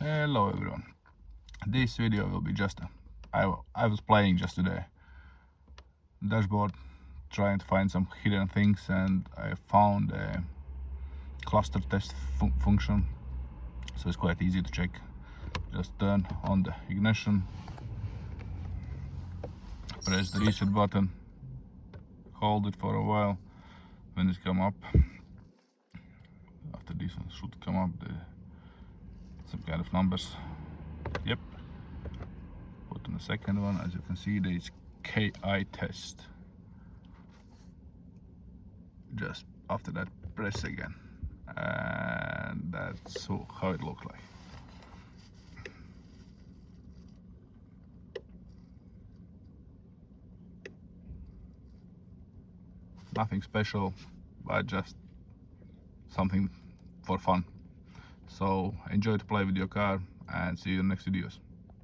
Hello everyone. This video will be just I was playing just today dashboard, trying to find some hidden things, and I found a cluster test function, so it's quite easy to check. Just turn on the ignition, press the reset button, hold it for a while. When it come up, after this one should come up some kind of numbers. Yep. Put on the second one. As you can see, there is KI test. Just after that, press again, and that's how it looks like. Nothing special, but just something for fun. So enjoy to play with your car, and see you in the next videos.